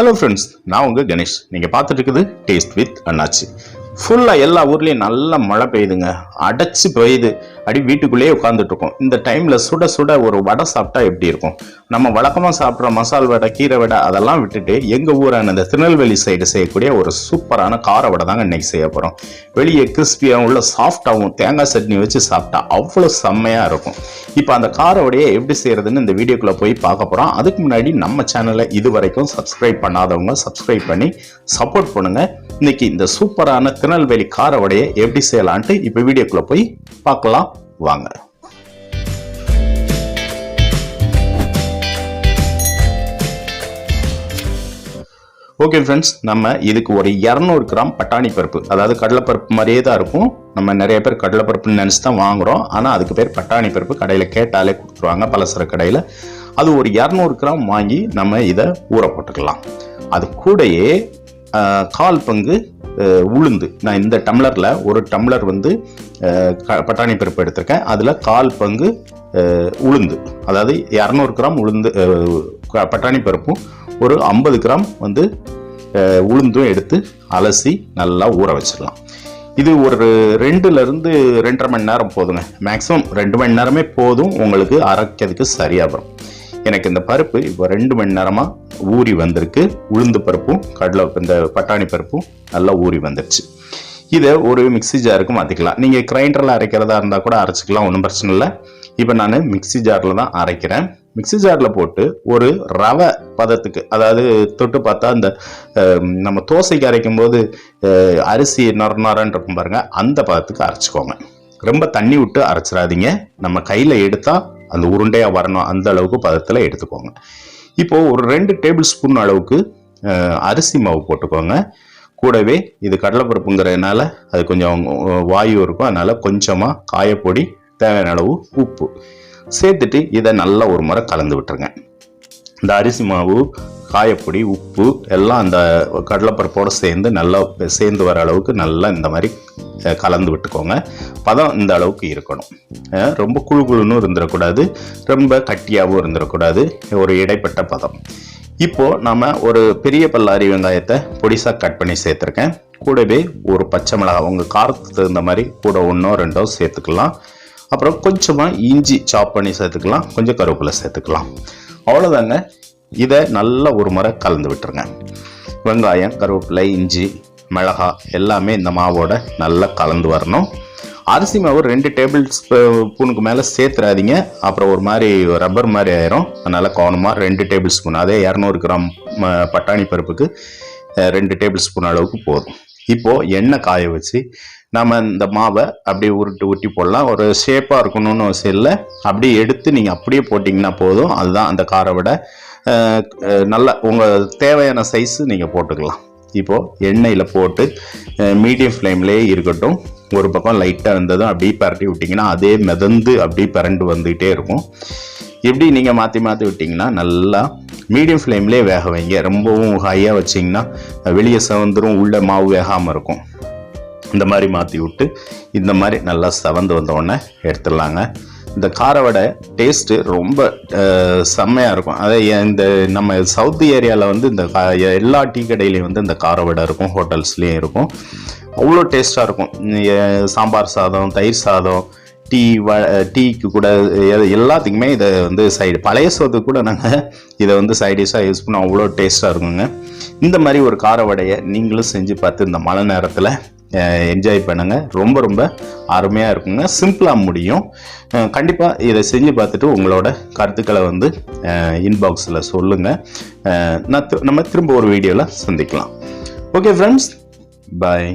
Hello friends, நான் உங்கள் கணேஷ். நீங்கள் பார்த்துட்டு இருக்குது டேஸ்ட் வித் அண்ணாச்சி. ஃபுல்லாக எல்லா ஊர்லேயும் நல்லா மழை பெய்யுதுங்க, அடைச்சி பெய்யுது. அடி வீட்டுக்குள்ளேயே உட்காந்துட்டு இருக்கோம். இந்த டைமில் சுட சுட ஒரு வடை சாப்பிட்டா எப்படி இருக்கும்? நம்ம வழக்கமாக சாப்பிட்ற மசால் வடை, கீரை வடை அதெல்லாம் விட்டுட்டு எங்கள் ஊரான இந்த திருநெல்வேலி சைடு செய்யக்கூடிய ஒரு சூப்பரான கார வடை தாங்க இன்னைக்கு செய்ய போகிறோம். வெளியே கிறிஸ்பியாகவும் உள்ள சாஃப்டாகவும் தேங்காய் சட்னி வச்சு சாப்பிட்டா அவ்வளோ செம்மையாக இருக்கும். இப்போ அந்த கார வடையை எப்படி செய்யறதுன்னு இந்த வீடியோக்குள்ளே போய் பார்க்க போகிறோம். அதுக்கு முன்னாடி நம்ம சேனலை இது வரைக்கும் சப்ஸ்கிரைப் பண்ணாதவங்க சப்ஸ்கிரைப் பண்ணி சப்போர்ட் பண்ணுங்க. இன்னைக்கு இந்த சூப்பரான திருநெல்வேலி கார வடையை எப்படி செய்யலான்ட்டு இப்போ வீடியோக்குள்ளே போய் பார்க்கலாம் வாங்க. ஓகே ஃப்ரெண்ட்ஸ், நம்ம இதுக்கு ஒரு 200 கிராம் பட்டாணி பருப்பு, அதாவது கடலைப்பருப்பு மாதிரியே தான் இருக்கும். நம்ம நிறைய பேர் கடலைப்பருப்புன்னு நினச்சி தான் வாங்குகிறோம். ஆனால் அதுக்கு பேர் பட்டாணி பருப்பு. கடையில் கேட்டாலே கொடுத்துருவாங்க, பலசர கடையில். அது ஒரு 200 கிராம் வாங்கி நம்ம இதை ஊற போட்டுக்கலாம். அது கூடயே 1/4 பங்கு உளுந்து. நான் இந்த டம்ளரில் ஒரு டம்ளர் வந்து பட்டாணி பருப்பு எடுத்திருக்கேன். அதில் 1/4 பங்கு உளுந்து, அதாவது 200 கிராம் உளுந்து பட்டாணி பருப்பும் ஒரு 50 கிராம் வந்து உளுந்தும் எடுத்து அலசி நல்லா ஊற வச்சிடலாம். இது ஒரு 2லேருந்து 2.5 மணி நேரம் போதுங்க. மேக்ஸிமம் 2 மணி நேரமே போதும், உங்களுக்கு அரைக்கிறதுக்கு சரியாக வரும். எனக்கு இந்த பருப்பு இப்போ 2 மணி நேரமாக ஊறி வந்திருக்கு. உளுந்து பருப்பும் இந்த பட்டாணி பருப்பும் நல்லா ஊறி வந்துருச்சு. இதை ஒரு மிக்சி ஜாருக்கு மாற்றிக்கலாம். நீங்கள் கிரைண்டரில் அரைக்கிறதா இருந்தால் கூட அரைச்சிக்கலாம், ஒன்றும் பிரச்சனை இல்லை. இப்போ நான் மிக்சி ஜாரில் தான் அரைக்கிறேன். மிக்சி ஜாரில் போட்டு ஒரு ரவை பதத்துக்கு, அதாவது தொட்டு பார்த்தா இந்த நம்ம தோசைக்கு அரைக்கும் போது அரிசி நொரன்னு இருக்கும் பாருங்க, அந்த பதத்துக்கு அரைச்சிக்கோங்க. ரொம்ப தண்ணி விட்டு அரைச்சிடாதீங்க. நம்ம கையில் எடுத்தால் அந்த உருண்டையாக வரணும், அந்த அளவுக்கு பதத்தில் எடுத்துக்கோங்க. இப்போது ஒரு 2 டேபிள் ஸ்பூன் அளவுக்கு அரிசி மாவு போட்டுக்கோங்க. கூடவே இது கடலைப்பருப்புங்கிறதுனால அது கொஞ்சம் வாயு இருக்கும், அதனால் கொஞ்சமாக காயப்பொடி, தேவையான அளவு உப்பு சேர்த்துட்டு இதை நல்லா ஒரு முறை கலந்து விட்டுருங்க. இந்த அரிசி மாவு, காயப்பொடி, உப்பு எல்லாம் அந்த கடலைப்பருப்போடு சேர்ந்து வர அளவுக்கு நல்லா இந்த மாதிரி கலந்து விட்டுக்கோங்க. பதம் இந்த அளவுக்கு இருக்கணும். ரொம்ப குழுன்னு இருந்துடக்கூடாது, ரொம்ப கட்டியாகவும் இருந்துடக்கூடாது, ஒரு இடைப்பட்ட பதம். இப்போது நம்ம ஒரு பெரிய பல்லாரி வெங்காயத்தை பொடிசாக கட் பண்ணி சேர்த்துருக்கேன். கூடவே ஒரு பச்சை மிளகாய், உங்கள் காரத்துக்கு தகுந்த மாதிரி கூட 1ஓ 2ஓ சேர்த்துக்கலாம். அப்புறம் கொஞ்சமாக இஞ்சி சாப் பண்ணி சேர்த்துக்கலாம், கொஞ்சம் கருவேப்பிலை சேர்த்துக்கலாம். அவ்வளோதாங்க. இதை நல்லா ஒரு முறை கலந்து விட்டுருங்க. வெங்காயம், கருவேப்பிலை, இஞ்சி, மிளகாய் எல்லாமே இந்த மாவோட நல்லா கலந்து வரணும். அரிசி மாவு 2 டேபிள் ஸ்பூனுக்கு மேலே சேர்த்துறாதீங்க, அப்புறம் ஒரு மாதிரி ரப்பர் மாதிரி ஆயிரும். அதனால் கவனமாக 2 டேபிள் ஸ்பூன், அதே 200 கிராம் பட்டாணி பருப்புக்கு 2 டேபிள் ஸ்பூன் அளவுக்கு போதும். இப்போது எண்ணெய் காய வச்சு நம்ம இந்த மாவை அப்படியே உருட்டி போடலாம். ஒரு ஷேப்பாக இருக்கணும்னு அவசியம் இல்லை, அப்படியே எடுத்து நீங்கள் அப்படியே போட்டிங்கன்னா போதும். அதுதான் அந்த காரை விட நல்லா உங்கள் தேவையான சைஸு நீங்கள் போட்டுக்கலாம். இப்போது எண்ணெயில் போட்டு மீடியம் ஃப்ளேம்லேயே இருக்கட்டும். ஒரு பக்கம் லைட்டாக இருந்ததும் அப்படியே பரட்டி விட்டிங்கன்னா அதே மிதந்து அப்படியே பரண்டு வந்துக்கிட்டே இருக்கும். எப்படி நீங்கள் மாற்றி விட்டிங்கன்னா நல்லா மீடியம் ஃப்ளேம்லேயே வேக வைங்க. ரொம்பவும் ஹையாக வச்சிங்கன்னா வெளியே செவந்துரும், உள்ள மாவு வேகாமல் இருக்கும். இந்த மாதிரி மாற்றி விட்டு இந்த மாதிரி நல்லா செவந்து வந்தோடனே எடுத்துடலாங்க. இந்த கார வடை டேஸ்ட்டு ரொம்ப செம்மையாக இருக்கும். அதே இந்த நம்ம சவுத் ஏரியாவில் வந்து இந்த எல்லா டீ கடையிலையும் வந்து இந்த கார வடை இருக்கும், ஹோட்டல்ஸ்லேயும் இருக்கும். அவ்வளோ டேஸ்ட்டாக இருக்கும். சாம்பார் சாதம், தயிர் சாதம், டீக்கு கூட எல்லாத்துக்குமே இதை வந்து பழைய சோத்துக்கு கூட நாங்கள் இதை வந்து சைடிஷாக யூஸ் பண்ணோம். அவ்வளோ டேஸ்ட்டாக இருக்குங்க. இந்த மாதிரி ஒரு கார வடையை நீங்களும் செஞ்சு பார்த்து இந்த மழை நேரத்தில் என்ஜாய் பண்ணுங்க. ரொம்ப ரொம்ப அருமையாக இருக்குங்க. சிம்பிளாக முடியும். கண்டிப்பாக இதை செஞ்சு பார்த்துட்டு உங்களோட கருத்துக்களை வந்து இன்பாக்ஸில் சொல்லுங்கள். நம்ம திரும்ப ஒரு வீடியோவில் சந்திக்கலாம். ஓகே ஃப்ரெண்ட்ஸ், பாய்.